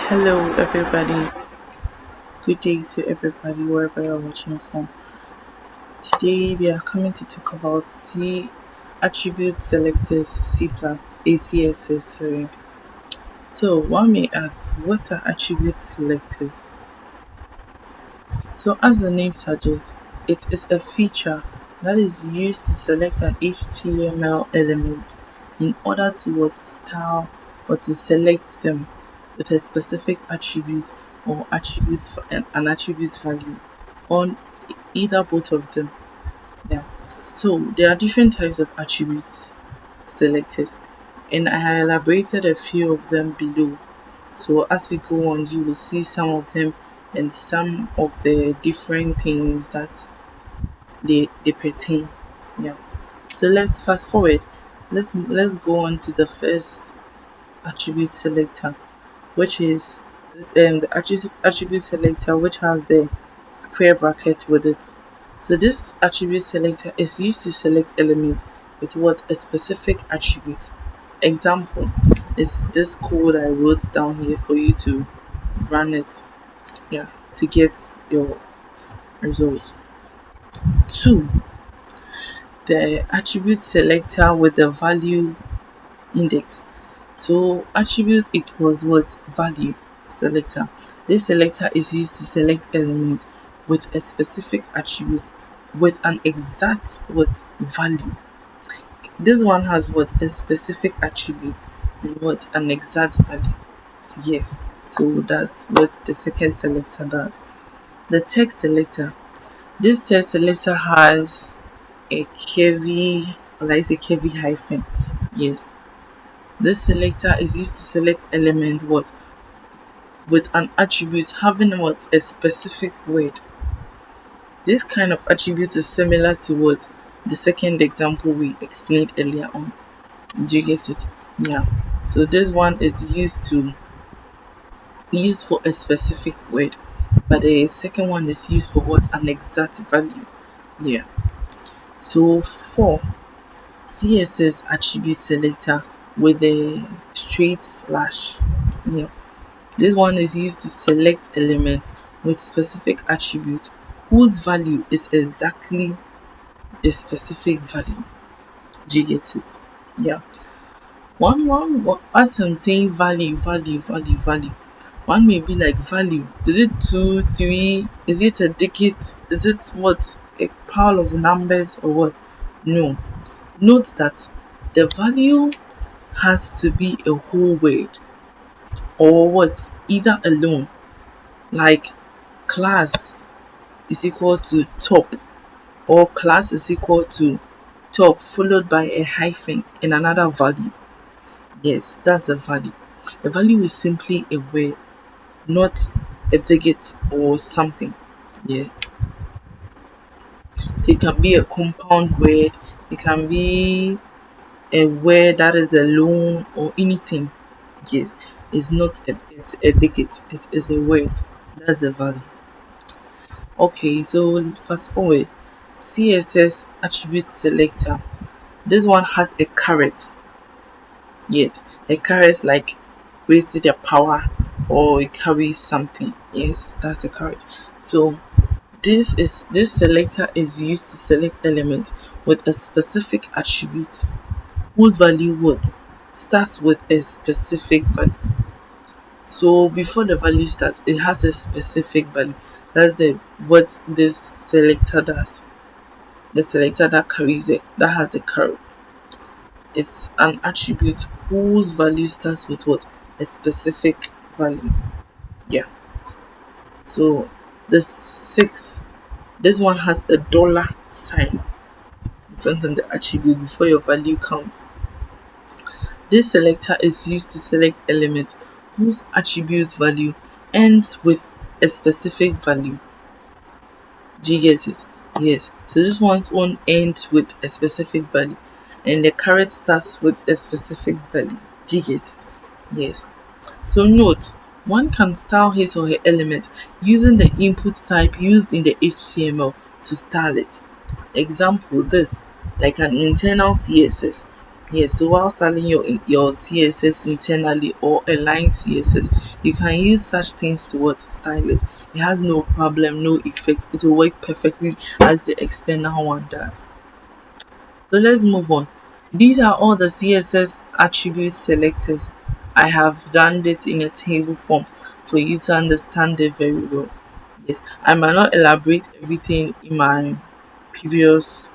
Hello, everybody. Good day to everybody, wherever you're watching from. Today, we are coming to talk about C attribute selectors C plus ACSS. Sorry. So, one may ask, what are attribute selectors? So, as the name suggests, it is a feature that is used to select an HTML element in order to what style or to select them with a specific attribute or an attribute value on either both of them. Yeah. So there are different types of attributes selected, and I have elaborated a few of them below. So as we go on, you will see some of them and some of the different things that they pertain. Yeah. So let's fast forward. Let's go on to the first attribute selector, which is the attribute selector, which has the square bracket with it. So this attribute selector is used to select elements with what a specific attribute. Example is this code I wrote down here for you to run it, yeah, to get your results. Two, the attribute selector with the value index. So attribute equals what value selector. This selector is used to select elements with a specific attribute with an exact what value. This one has what a specific attribute and what an exact value. Yes, so that's what the second selector does. The text selector. This text selector has a curvy, or like a curvy hyphen. Yes, this selector is used to select element what with an attribute having what a specific word. This kind of attribute is similar to what the second example we explained earlier on. Do you get it? Yeah. So this one is used for a specific word, but the second one is used for what an exact value. Yeah. So four, CSS attribute selector with a straight slash. Yeah. This one is used to select element with specific attribute whose value is exactly the specific value. Do you get it? Yeah. As I'm saying value. One may be like value. Is it two, three? Is it a digit? Is it what? A pile of numbers or what? No. Note that the value has to be a whole word or what? Either alone. Like class is equal to top, or class is equal to top followed by a hyphen and another value. Yes, that's a value. A value is simply a word, not a digit or something. Yeah. So it can be a compound word, it can be a word that is alone or anything. Yes. It's a digit, it is a word. That's a value. Okay, so fast forward. CSS attribute selector. This one has a caret. Yes, a caret like raised the power or it carries something. Yes, that's a caret. So this selector is used to select elements with a specific attribute whose value what starts with a specific value. So before the value starts, it has a specific value. That's the what this selector does. The selector that carries it, that has the caret. It's an attribute whose value starts with what? A specific value. Yeah. So the six, this one has a dollar sign in front of the attribute before your value counts. This selector is used to select elements whose attribute value ends with a specific value. Do you get it? Yes. So this one's one ends with a specific value, and the caret starts with a specific value. Do you get it? Yes. So note, one can style his or her element using the input type used in the HTML to style it. Example this, like an internal CSS. Yes, so while styling your CSS internally or align CSS, you can use such things to what style it. It has no problem, no effect. It will work perfectly as the external one does. So let's move on. These are all the CSS attribute selectors. I have done it in a table form for you to understand it very well. Yes, I might not elaborate everything in my previous,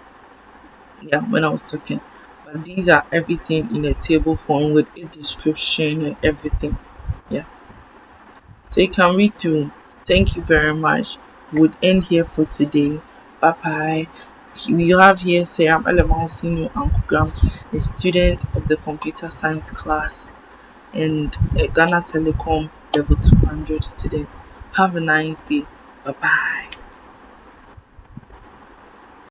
yeah, when I was talking, but these are everything in a table form with a description and everything. Yeah, so you can read through. Thank you very much. Would end here for today. Bye bye. We have here Sarah Elemal Senior Uncle Graham, a student of the computer science class and a Ghana Telecom level 200 student. Have a nice day. Bye bye.